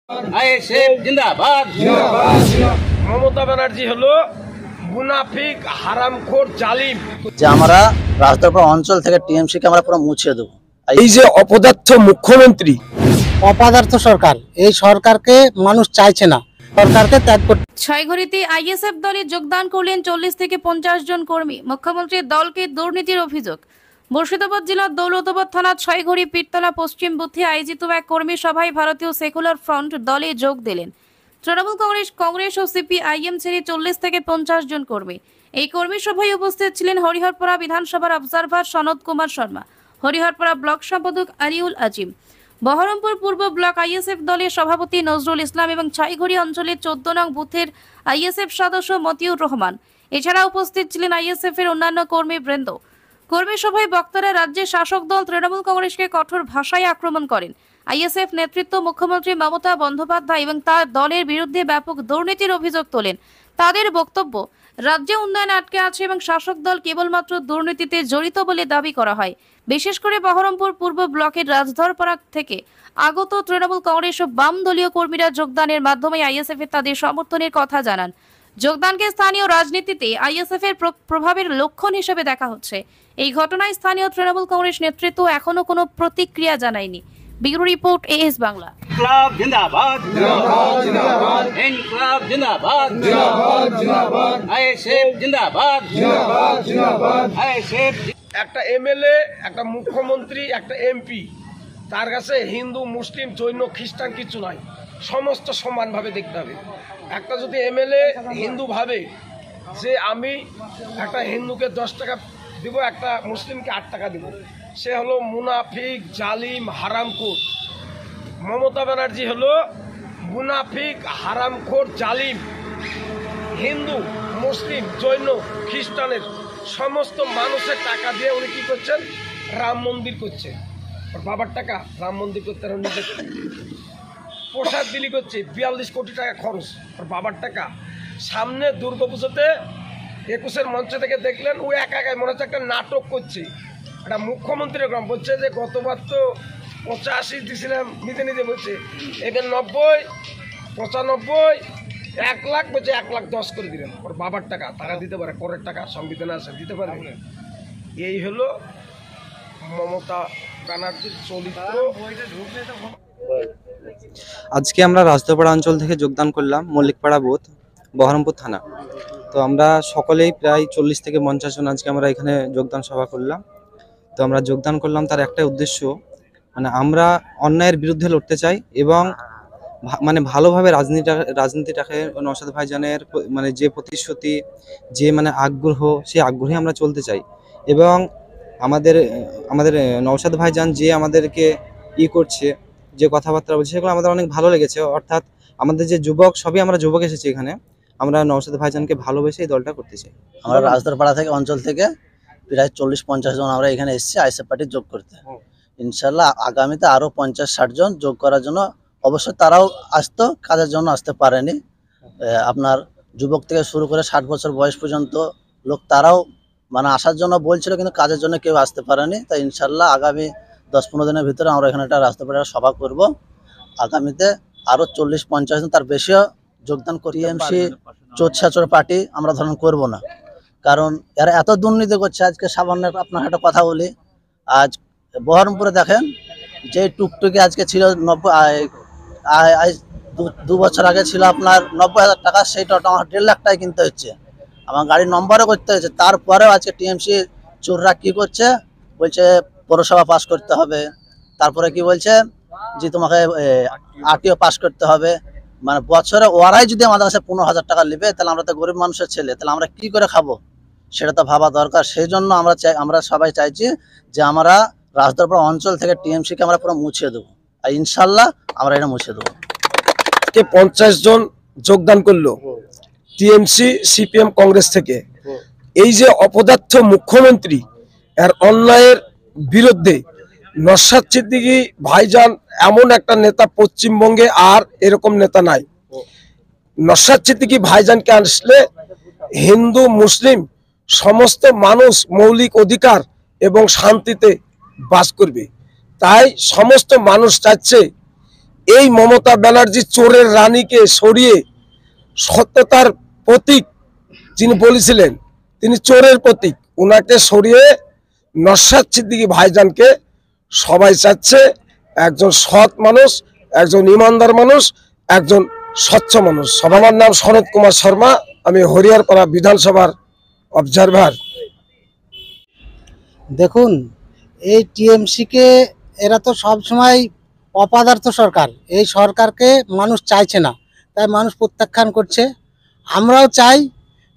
जिंदाबाद। মমতা ব্যানার্জি হলো মুনাফিক, হারামখোর, জালিম। যে আমরা রাজদরবার অঞ্চল থেকে টিএমসি কে আমরা পুরো মুছে দেব। এই যে অপদার্থ মুখ্যমন্ত্রী, অপদার্থ সরকার, এই সরকারকে মানুষ চাইছে না, সরকারকে ত্যাগ করতে। ছয়ঘড়িতে আইএসএফ দলে যোগদান করলেন 40 থেকে 50 জন কর্মী। মুখ্যমন্ত্রীর দলকে দুর্নীতির অভিযোগ। মুর্শিদাবাদ জেলার দৌলতাবাদ থানার ছয়ঘড়ি পীরতলা পশ্চিম বুথে আয়োজিত এক কর্মী সভায় ভারতীয় সেকুলার ফ্রন্ট দলে যোগ দিলেন তৃণমূল কংগ্রেস ও সিপিআইএম ছেড়ে 40 থেকে 50 জন কর্মী। এই কর্মী সভায় উপস্থিত ছিলেন হরিহরপাড়া বিধানসভার অবজারভার সনদ কুমার শর্মা, হরিহরপাড়া ব্লক সম্পাদক আরিউল আজিম, বহরমপুর পূর্ব ব্লক আইএসএফ দলের সভাপতি নজরুল ইসলাম এবং ছয়ঘড়ি অঞ্চলের 14 নং বুথের আইএসএফ সদস্য মতিউর রহমান। এছাড়া উপস্থিত ছিলেন আইএসএফ এর অন্যান্য কর্মীবৃন্দ। কর্মী সভায় বক্তারা রাজ্যের শাসক দল তৃণমূল কংগ্রেসকে কঠোর ভাষায় আক্রমণ করেন। আইএসএফ নেতৃত্ব মুখ্যমন্ত্রী মমতা বন্দ্যোপাধ্যায় এবং তার দলের বিরুদ্ধে ব্যাপক দুর্নীতির অভিযোগ তোলেন। তাদের বক্তব্য, রাজ্যে উন্নয়ন আটকে আছে এবং শাসক দল কেবলমাত্র দুর্নীতিতে জড়িত বলে দাবি করা হয়। বিশেষ করে বহরমপুর পূর্ব ব্লকের রাজধরপাড়া থেকে আগত তৃণমূল কংগ্রেস ও বাম দলীয় কর্মীরা যোগদানের মাধ্যমে আইএসএফ এর তাদের সমর্থনের কথা জানান। যোগদানকে স্থানীয় রাজনীতিতে আইএসএফ এর প্রভাবের লক্ষণ হিসেবে দেখা হচ্ছে। এই ঘটনায় স্থানীয় তৃণমূল কংগ্রেস নেতৃত্ব এখনো কোনো প্রতিক্রিয়া জানায়নি। Bureau report, AS Bangla. ইনকলাব জিন্দাবাদ, জিন্দাবাদ, ইনকলাব জিন্দাবাদ, জিন্দাবাদ, জিন্দাবাদ, আইএসএফ জিন্দাবাদ, জিন্দাবাদ, জিন্দাবাদ, আইএসএফ। একটা এমএলএ, একটা মুখ্যমন্ত্রী, একটা এমপি, তার কাছে হিন্দু, মুসলিম, জৈন, খ্রিস্টান কিছু নয়, সমস্ত সমানভাবে দেখতে হবে। একটা যদি এমএলএ হিন্দু ভাবে যে আমি একটা হিন্দুকে 10 টাকা দিব, একটা মুসলিমকে 8 টাকা দিব, সে হলো মুনাফিক, জালিম, হারামখোর। মমতা ব্যানার্জি হলো মুনাফিক, হারামখোর, জালিম। হিন্দু, মুসলিম, জৈন, খ্রিস্টানের সমস্ত মানুষের টাকা দিয়ে উনি কি করছেন? রাম মন্দির করছে। ওর বাবার টাকা রাম মন্দির করতে নিজে প্রসাদ বিলি করছে, 42 কোটি টাকা খরচ, ওর বাবার টাকা। সামনে দুর্গাপুজোতে 21-এর মঞ্চ থেকে দেখলেন ও একা একাই মনে হচ্ছে একটা নাটক করছে। একটা মুখ্যমন্ত্রীর গ্রাম বলছে যে গতবার তো 85 দিয়েছিলাম, নিজে নিজে বলছে এবার 90, 95, 1 লাখ বলছে, 1,10,000 করে দিলেন। ওর বাবার টাকা তারা দিতে পারে, পরের টাকা সংবিধানে আছে, দিতে পারে। এই হলো মমতা ব্যানার্জির চরিত্র। আজকে আমরা রাজদরপাড়া অঞ্চল থেকে যোগদান করলাম, মল্লিকপাড়া বুথ, বহরমপুর থানা। তো আমরা সকলেই প্রায় 40 থেকে 50 জন আজকে আমরা এখানে যোগদান সভা করলাম। তো আমরা যোগদান করলাম তার একটাই উদ্দেশ্য, মানে আমরা অন্যায়ের বিরুদ্ধে লড়তে চাই এবং মানে ভালোভাবে রাজনীতিটাকে নওশাদ ভাইজানের মানে যে প্রতিশ্রুতি, যে মানে আগ্রহ, সেই আগ্রহে আমরা চলতে চাই। এবং আমাদের নওশাদ ভাইজান যে আমাদেরকে করছে, যে কথাবার্তা বলছে, সেগুলো আমাদের অনেক ভালো লেগেছে। অর্থাৎ আমাদের যে যুবক, সবই আমরা যুবক এসেছি এখানে, আমরা নওশাদ ভাইজানকে ভালোবেসে এই দলটা করতে চাই। আমরা রাজদরপাড়া থেকে অঞ্চল থেকে প্রায় 40-50 জন আমরা এখানে এসেছি আইএসএফ পার্টি যোগ করতে। ইনশাল্লাহ আগামীতে আরো 50-60 জন যোগ করার জন্য, অবশ্যই তারাও আসতো, কাজের জন্য আসতে পারেনি। আপনার যুবক থেকে শুরু করে 60 বছর বয়স পর্যন্ত লোক, তারাও মানে আসার জন্য বলছিল, কিন্তু কাজের জন্য কেউ আসতে পারেনি। তাই ইনশাল্লাহ আগামী 10-15 দিনের ভিতরে আমরা এখানে একটা রাজদরবারের সভা করব। আগামীতে আরো 40-50 জন, তার বেশিও যোগদান করি। টিএমসি চোর পার্টি আমরা ধরন করব না, কারণ এরা এত দুর্নীতি করছে। আজকে সামান্য আপনার একটা কথা বলি, আজ বহরমপুরে দেখেন যে টুকটুকি আজকে ছিল 2 বছর আগে ছিল আপনার 90,000 টাকা, সেইটা আমার 1.5 লাখ টাকায় কিনতে হচ্ছে, আমার গাড়ির নম্বরও করতে হচ্ছে। তারপরেও আজকে টিএমসি চোররা কি করছে, বলছে পৌরসভা পাস করতে হবে, তারপরে কি বলছে যে তোমাকে আরটিও পাস করতে হবে। মানে বছরে ওরাই যদি আমাদের কাছে 15,000 টাকা নেবে, তাহলে আমরা তো গরিব মানুষের ছেলে, তাহলে আমরা কি করে খাবো, সেটা তো ভাবা দরকার। সেই জন্য আমরা সবাই চাইছি যে আমরা রাজদরপাড়া অঞ্চল থেকে টিএমসি কে আমরা পুরো মুছে দেবো, আর ইনশাল্লাহ আমরা এটা মুছে দেবো। 50 জন যোগদান করলো টিএমসি, সিপিএম, কংগ্রেস থেকে। এই যে অপদার্থ মুখ্যমন্ত্রী, এর অন্যায়ের বিরুদ্ধে নওশাদ সিদ্দিকী ভাইজান এমন একটা নেতা পশ্চিমবঙ্গে আর এরকম নেতা নাই। নওশাদ সিদ্দিকী ভাইজানকে আসলে হিন্দু, মুসলিম সমস্ত মানুষ মৌলিক অধিকার এবং শান্তিতে বাস করবে। তাই সমস্ত মানুষ চাচ্ছে এই মমতা ব্যানার্জি চোরের রানীকে সরিয়ে সত্যতার প্রতীক যিনি বলেছিলেন, তিনি চোরের প্রতীক, উনাকে সরিয়ে নস্যাৎ সিদ্দিকী ভাইজানকে সবাই চাচ্ছে একজন সৎ মানুষ, একজন ইমানদার মানুষ, একজন স্বচ্ছ মানুষ। আমার নাম সনৎ কুমার শর্মা, আমি হরিয়ারপাড়া বিধানসভার অবজারভার। দেখুন, এই টিএমসিকে এরা তো সবসময় অপদার্থ সরকার, এই সরকারকে মানুষ চাইছে না, তাই মানুষ প্রত্যাখ্যান করছে। আমরাও চাই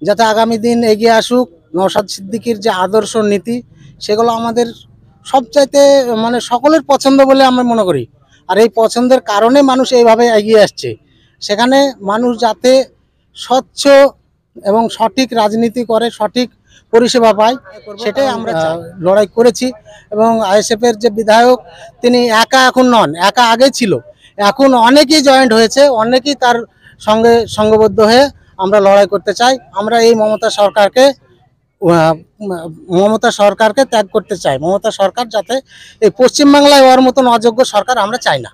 যাতে আগামী দিন এগিয়ে আসুক। নওশাদ সিদ্দিকীর যে আদর্শ নীতি সেগুলো আমাদের সবচাইতে মানে সকলের পছন্দ বলে আমরা মনে করি, আর এই পছন্দের কারণে মানুষ এইভাবে এগিয়ে আসছে। সেখানে মানুষ যাতে স্বচ্ছ এবং সঠিক রাজনীতি করে, সঠিক পরিষেবা পায়, সেটাই আমরা লড়াই করেছি। এবং আইএসএফ এর যে বিধায়ক তিনি একা এখন নন, একা আগে ছিল, এখন অনেকেই জয়েন্ট হয়েছে, অনেকেই তার সঙ্গে সংঘবদ্ধ হয়ে আমরা লড়াই করতে চাই। আমরা এই মমতা সরকারকে ত্যাগ করতে চাই। মমতা সরকার যাতে এই পশ্চিমবাংলায় ওর মতন অযোগ্য সরকার আমরা চাই না।